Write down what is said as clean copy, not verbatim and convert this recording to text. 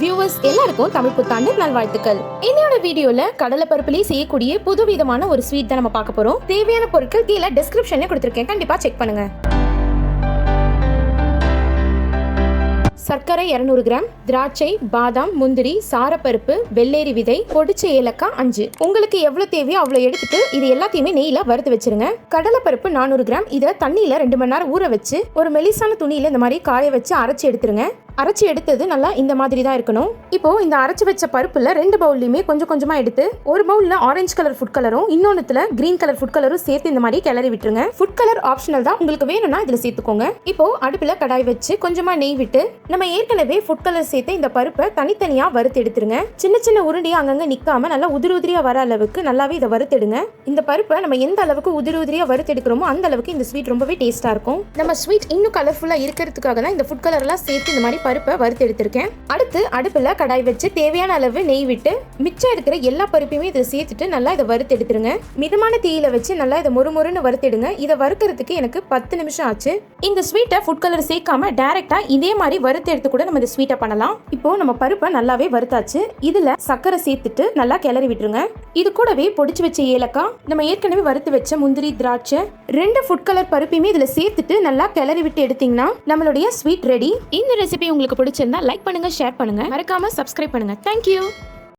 Viewers எல்லாருக்கும் தமிழ் புத்தாண்டு நல்வாழ்த்துக்கள். இன்னையோட வீடியோல கடலை பருப்புலயே செய்யக்கூடிய புதுவிதமான ஒரு ஸ்வீட் தான் நம்ம பார்க்க போறோம். தேவையான பொருட்கள் கீழே டிஸ்கிரிப்ஷன்ல கொடுத்திருக்கேன், கண்டிப்பா செக் பண்ணுங்க. சர்க்கரை 200 கிராம், திராட்சை, பாதாம், முந்திரி, சாரப்பருப்பு, வெள்ளேரி விதை, பொடிச்ச ஏலக்காய் 5. உங்களுக்கு எவ்வளவு தேவையோ அவ்வளவு எடுத்துட்டு இது எல்லாத்தையுமே நெய்யில வறுத்து வச்சிருங்க. கடலை பருப்பு 400 கிராம், இதை தண்ணியில 2 மணி நேரம் ஊற வச்சு ஒரு மெலிசான துணியில இந்த மாதிரி காய வச்சு அரைச்சி எடுத்துருங்க. அரைச்சி எடுத்தது நல்லா இந்த மாதிரி தான் இருக்கணும். இப்போ இந்த அரைச்சி வச்ச பருப்புல 2 பவுல்லையுமே கொஞ்சம் கொஞ்சமா எடுத்து ஒரு பவுல்ல ஆரஞ்சு கலர் ஃபுட் கலரும் இன்னொன்னுல கிரீன் கலர் ஃபுட் கலரும் சேர்த்து இந்த மாதிரி கிளறி விட்டுருங்க. ஃபுட் கலர் ஆப்ஷனல் தான், உங்களுக்கு வேணும்னா இதுல சேர்த்துக்கோங்க. இப்போ அடுப்புல கடாய் வச்சு கொஞ்சமா நெய் விட்டு நம்ம ஏற்கனவே ஃபுட் கலர் சேர்த்து இந்த பருப்பை தனித்தனியா வறுத்து எடுத்துருங்க. சின்ன சின்ன உருண்டையா அங்கங்க நிக்காம நல்லா உதிரி உதிரியா வர அளவுக்கு நல்லாவே இதை வறுத்தெடுங்க. இந்த பருப்பை நம்ம எந்த அளவுக்கு உதிரி உதிரியா வறுத்து எடுக்கிறோமோ அந்த அளவுக்கு இந்த ஸ்வீட் ரொம்பவே டேஸ்டா இருக்கும். நம்ம ஸ்வீட் இன்னும் கலர்ஃபுல்லா இருக்கிறதுக்காக தான் இந்த ஃபுட் கலர் எல்லாம் சேர்த்து இந்த மாதிரி பருப்பை வறுத்து எடுத்திருக்கேன். அடுத்து அடுப்புல கடாய் வச்சு தேவையான அளவு நெய் விட்டு மிச்சம் இருக்கிற எல்லா பருப்பையுமே இதை சேர்த்துட்டு நல்லா இதை வறுத்து எடுத்துருங்க. மிதமான தீயில வச்சு நல்லா இதை மொறுமொறுன்னு வறுத்தெடுங்க. இதை வறுக்கிறதுக்கு எனக்கு 10 நிமிஷம் ஆச்சு. இந்த ஸ்வீட்டை ஃபுட் கலர் சேர்க்காம டைரக்டா இதே மாதிரி வறுத்து எடுத்து கூட நம்ம இந்த ஸ்வீட்டை பண்ணலாம். இப்போ நம்ம பருப்பை நல்லாவே வறுத்தாச்சு. இதுல சர்க்கரை சேர்த்துட்டு நல்லா கிளறி விட்டுருங்க. இது கூடவே பொடிச்சு வச்ச ஏலக்காய், நம்ம ஏற்கனவே வறுத்து வச்ச முந்திரி, திராட்சை, 2 ஃபுட் கலர் பருப்பையுமே இதுல சேர்த்துட்டு நல்லா கிளறி விட்டு எடுத்தீங்கன்னா நம்மளுடைய ஸ்வீட் ரெடி. இந்த ரெசிபி உங்களுக்கு பிடிச்சிருந்தா லைக் பண்ணுங்க, ஷேர் பண்ணுங்க, மறக்காம சப்ஸ்கிரைப் பண்ணுங்க. தேங்க்யூ.